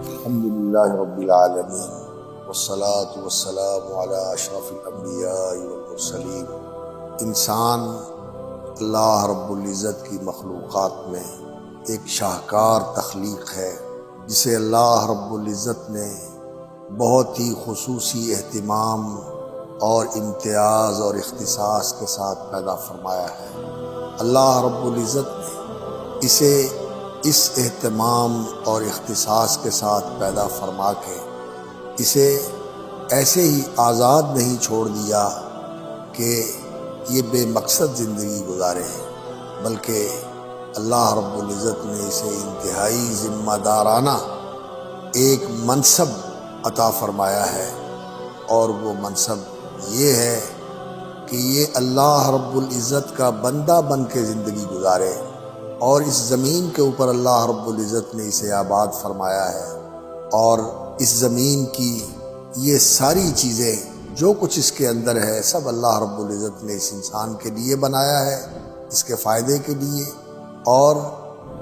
الحمدللہ رب العالمین والصلاة والسلام علی اشرف الانبیاء والمرسلین۔ انسان اللہ رب العزت کی مخلوقات میں ایک شاہکار تخلیق ہے جسے اللہ رب العزت نے بہت ہی خصوصی اہتمام اور امتیاز اور اختصاص کے ساتھ پیدا فرمایا ہے۔ اللہ رب العزت نے اسے اس اہتمام اور اختصاص کے ساتھ پیدا فرما کے اسے ایسے ہی آزاد نہیں چھوڑ دیا کہ یہ بے مقصد زندگی گزارے، بلکہ اللہ رب العزت نے اسے انتہائی ذمہ دارانہ ایک منصب عطا فرمایا ہے، اور وہ منصب یہ ہے کہ یہ اللہ رب العزت کا بندہ بن کے زندگی گزارے، اور اس زمین کے اوپر اللہ رب العزت نے اسے آباد فرمایا ہے، اور اس زمین کی یہ ساری چیزیں جو کچھ اس کے اندر ہے سب اللہ رب العزت نے اس انسان کے لیے بنایا ہے، اس کے فائدے کے لیے اور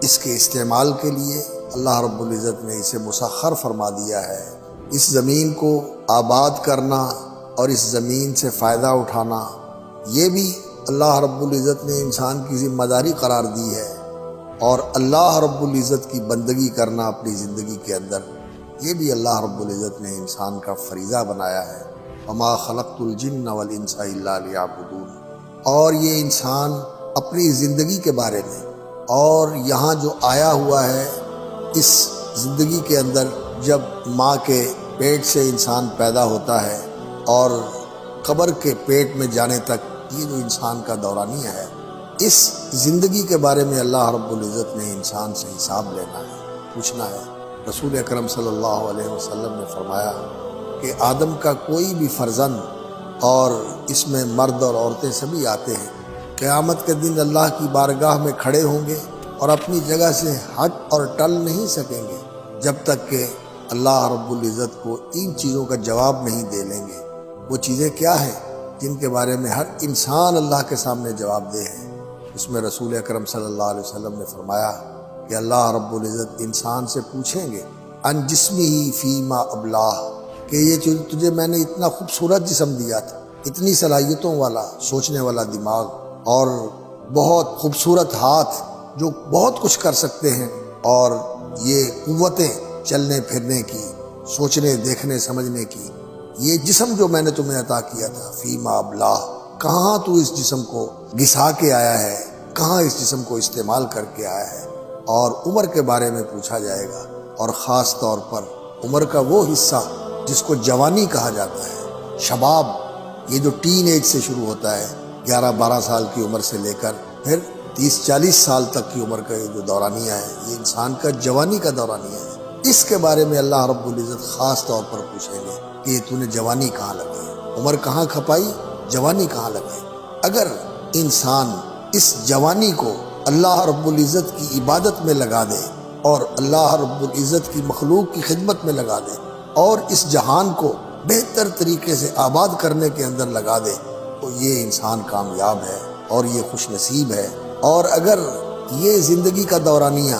اس کے استعمال کے لیے اللہ رب العزت نے اسے مسخر فرما دیا ہے۔ اس زمین کو آباد کرنا اور اس زمین سے فائدہ اٹھانا یہ بھی اللہ رب العزت نے انسان کی ذمہ داری قرار دی ہے، اور اللہ رب العزت کی بندگی کرنا اپنی زندگی کے اندر یہ بھی اللہ رب العزت نے انسان کا فریضہ بنایا ہے۔ وما خلقت الجن والانس الا لیعبدون۔ اور یہ انسان اپنی زندگی کے بارے میں اور یہاں جو آیا ہوا ہے اس زندگی کے اندر، جب ماں کے پیٹ سے انسان پیدا ہوتا ہے اور قبر کے پیٹ میں جانے تک یہ جو انسان کا دورانیہ ہے، اس زندگی کے بارے میں اللہ رب العزت نے انسان سے حساب لینا ہے، پوچھنا ہے۔ رسول اکرم صلی اللہ علیہ وسلم نے فرمایا کہ آدم کا کوئی بھی فرزند، اور اس میں مرد اور عورتیں سبھی آتے ہیں، قیامت کے دن اللہ کی بارگاہ میں کھڑے ہوں گے اور اپنی جگہ سے ہٹ اور ٹل نہیں سکیں گے جب تک کہ اللہ رب العزت کو ان چیزوں کا جواب نہیں دے لیں گے۔ وہ چیزیں کیا ہیں جن کے بارے میں ہر انسان اللہ کے سامنے جواب دہ ہے؟ اس میں رسول اکرم صلی اللہ علیہ وسلم نے فرمایا کہ اللہ رب العزت انسان سے پوچھیں گے ان جسمہ فیما ابلاہ، کہ یہ تجھے میں نے اتنا خوبصورت جسم دیا تھا، اتنی صلاحیتوں والا، سوچنے والا دماغ اور بہت خوبصورت ہاتھ جو بہت کچھ کر سکتے ہیں، اور یہ قوتیں چلنے پھرنے کی، سوچنے دیکھنے سمجھنے کی، یہ جسم جو میں نے تمہیں عطا کیا تھا فیما ابلاہ، کہاں تو اس جسم کو گھسا کے آیا ہے، کہاں اس جسم کو استعمال کر کے آیا ہے؟ اور عمر کے بارے میں پوچھا جائے گا، اور خاص طور پر عمر کا وہ حصہ جس کو جوانی کہا جاتا ہے، شباب، یہ جو ٹین ایج سے شروع ہوتا ہے، 11-12 سال کی عمر سے لے کر پھر 30-40 سال تک کی عمر کا یہ جو دورانیہ ہے، یہ انسان کا جوانی کا دورانیہ ہے۔ اس کے بارے میں اللہ رب العزت خاص طور پر پوچھیں گے کہ تو نے جوانی کہاں لگائی، عمر کہاں کھپائی، جوانی کہاں لگائی؟ اگر انسان اس جوانی کو اللہ رب العزت کی عبادت میں لگا دے، اور اللہ رب العزت کی مخلوق کی خدمت میں لگا دے، اور اس جہان کو بہتر طریقے سے آباد کرنے کے اندر لگا دے، تو یہ انسان کامیاب ہے اور یہ خوش نصیب ہے۔ اور اگر یہ زندگی کا دورانیہ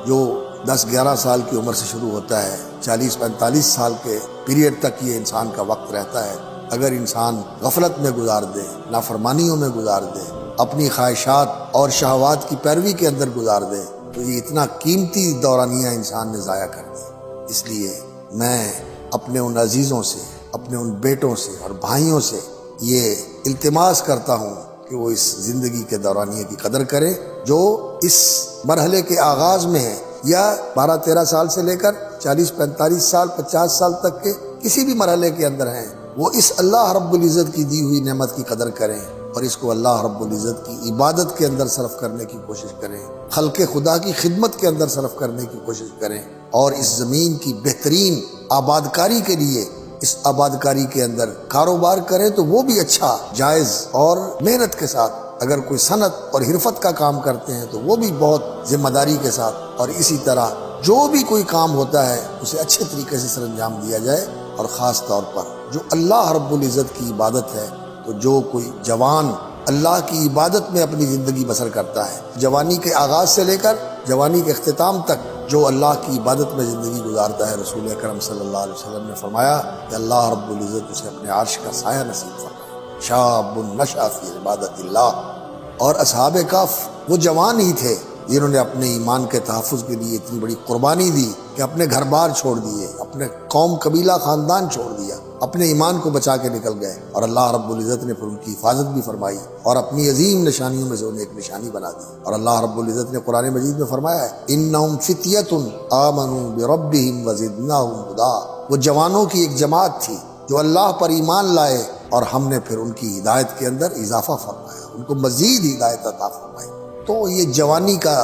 جو 10-11 سال کی عمر سے شروع ہوتا ہے، 40-45 سال کے پیریڈ تک یہ انسان کا وقت رہتا ہے، اگر انسان غفلت میں گزار دے، نافرمانیوں میں گزار دے، اپنی خواہشات اور شہوات کی پیروی کے اندر گزار دے، تو یہ اتنا قیمتی دورانیہ انسان نے ضائع کر دیا۔ اس لیے میں اپنے ان عزیزوں سے، اپنے ان بیٹوں سے اور بھائیوں سے یہ التماس کرتا ہوں کہ وہ اس زندگی کے دورانیے کی قدر کریں جو اس مرحلے کے آغاز میں ہے، یا 12-13 سال سے لے کر 40-45 سال 50 سال تک کے کسی بھی مرحلے کے اندر ہیں، وہ اس اللہ رب العزت کی دی ہوئی نعمت کی قدر کریں، اور اس کو اللہ رب العزت کی عبادت کے اندر صرف کرنے کی کوشش کریں، خلق خدا کی خدمت کے اندر صرف کرنے کی کوشش کریں، اور اس زمین کی بہترین آبادکاری کے لیے اس آبادکاری کے اندر کاروبار کریں، تو وہ بھی اچھا، جائز اور محنت کے ساتھ۔ اگر کوئی صنعت اور حرفت کا کام کرتے ہیں تو وہ بھی بہت ذمہ داری کے ساتھ، اور اسی طرح جو بھی کوئی کام ہوتا ہے اسے اچھے طریقے سے سر انجام دیا جائے۔ اور خاص طور پر جو اللہ رب العزت کی عبادت ہے، تو جو کوئی جوان اللہ کی عبادت میں اپنی زندگی بسر کرتا ہے، جوانی کے آغاز سے لے کر جوانی کے اختتام تک جو اللہ کی عبادت میں زندگی گزارتا ہے، رسول اکرم صلی اللہ علیہ وسلم نے فرمایا کہ اللہ رب العزت اسے اپنے عرش کا سایہ نصیب فرمائے۔ شاب نشأ فی عبادت اللہ۔ اور اصحاب کہف وہ جوان ہی تھے جنہوں نے اپنے ایمان کے تحفظ کے لیے اتنی بڑی قربانی دی کہ اپنے گھر بار چھوڑ دیے، اپنے قوم قبیلہ خاندان چھوڑ دیا، اپنے ایمان کو بچا کے نکل گئے، اور اللہ رب العزت نے پھر ان کی حفاظت بھی فرمائی اور اپنی عظیم نشانیوں میں سے انہیں ایک نشانی بنا دی۔ اور اللہ رب العزت نے قرآن مجید میں فرمایا ہے انہم فتیۃ آمنوا بربہم وزدناہم ہدی۔ وہ جوانوں کی ایک جماعت تھی جو اللہ پر ایمان لائے اور ہم نے پھر ان کی ہدایت کے اندر اضافہ فرمایا، ان کو مزید ہدایت عطا فرمائی۔ تو یہ جوانی کا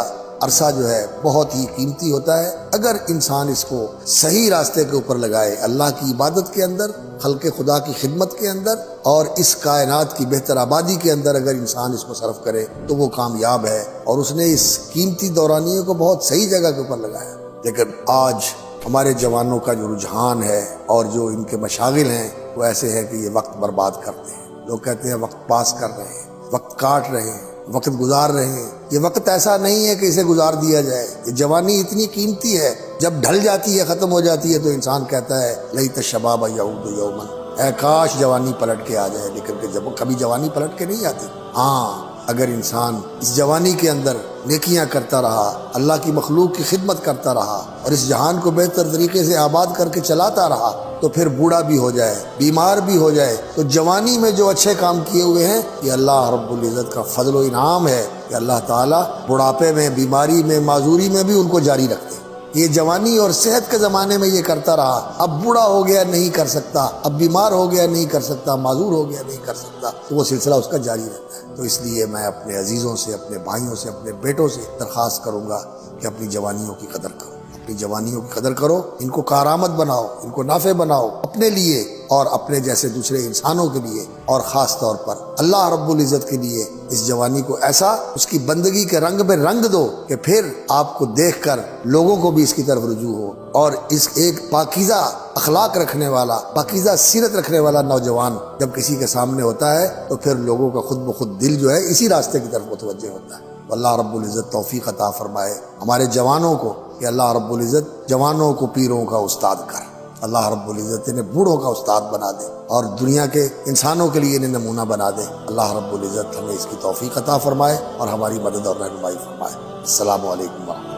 عرصہ جو ہے بہت ہی قیمتی ہوتا ہے، اگر انسان اس کو صحیح راستے کے اوپر لگائے، اللہ کی عبادت کے اندر، خلق خدا کی خدمت کے اندر، اور اس کائنات کی بہتر آبادی کے اندر اگر انسان اس کو صرف کرے تو وہ کامیاب ہے، اور اس نے اس قیمتی دورانیے کو بہت صحیح جگہ کے اوپر لگایا۔ لیکن آج ہمارے جوانوں کا جو رجحان ہے اور جو ان کے مشاغل ہیں وہ ایسے ہے کہ یہ وقت برباد کرتے ہیں۔ لوگ کہتے ہیں وقت پاس کر رہے ہیں، وقت کاٹ رہے ہیں، وقت گزار رہے ہیں۔ یہ وقت ایسا نہیں ہے کہ اسے گزار دیا جائے، یہ جوانی اتنی قیمتی ہے، جب ڈھل جاتی ہے، ختم ہو جاتی ہے تو انسان کہتا ہے لیت الشباب یعود یوما، اے کاش جوانی پلٹ کے آ جائے، لیکن کہ جب کبھی جوانی پلٹ کے نہیں آتی۔ ہاں، اگر انسان اس جوانی کے اندر نیکیاں کرتا رہا، اللہ کی مخلوق کی خدمت کرتا رہا اور اس جہان کو بہتر طریقے سے آباد کر کے چلاتا رہا، تو پھر بوڑھا بھی ہو جائے، بیمار بھی ہو جائے، تو جوانی میں جو اچھے کام کیے ہوئے ہیں یہ اللہ رب العزت کا فضل و انعام ہے کہ اللہ تعالیٰ بڑھاپے میں، بیماری میں، معذوری میں بھی ان کو جاری رکھتے ہیں۔ یہ جوانی اور صحت کے زمانے میں یہ کرتا رہا، اب بوڑھا ہو گیا نہیں کر سکتا، اب بیمار ہو گیا نہیں کر سکتا، معذور ہو گیا نہیں کر سکتا، تو وہ سلسلہ اس کا جاری رہتا ہے۔ تو اس لیے میں اپنے عزیزوں سے، اپنے بھائیوں سے، اپنے بیٹوں سے درخواست کروں گا کہ اپنی جوانیوں کی قدر کرو، اپنی جوانیوں کی قدر کرو، ان کو کارآمد بناؤ، ان کو نافع بناؤ اپنے لیے اور اپنے جیسے دوسرے انسانوں کے لیے، اور خاص طور پر اللہ رب العزت کے لیے اس جوانی کو ایسا اس کی بندگی کے رنگ میں رنگ دو کہ پھر آپ کو دیکھ کر لوگوں کو بھی اس کی طرف رجوع ہو، اور اس ایک پاکیزہ اخلاق رکھنے والا، پاکیزہ سیرت رکھنے والا نوجوان جب کسی کے سامنے ہوتا ہے تو پھر لوگوں کا خود بخود دل جو ہے اسی راستے کی طرف متوجہ ہوتا ہے۔ اللہ رب العزت توفیق عطا فرمائے ہمارے جوانوں کو کہ اللہ رب العزت جوانوں کو پیروں کا استاد کر، اللہ رب العزت انہیں بوڑھوں کا استاد بنا دے اور دنیا کے انسانوں کے لیے انہیں نمونہ بنا دے۔ اللہ رب العزت ہمیں اس کی توفیق عطا فرمائے اور ہماری مدد اور رہنمائی فرمائے۔ السلام علیکم ورحمۃ اللہ۔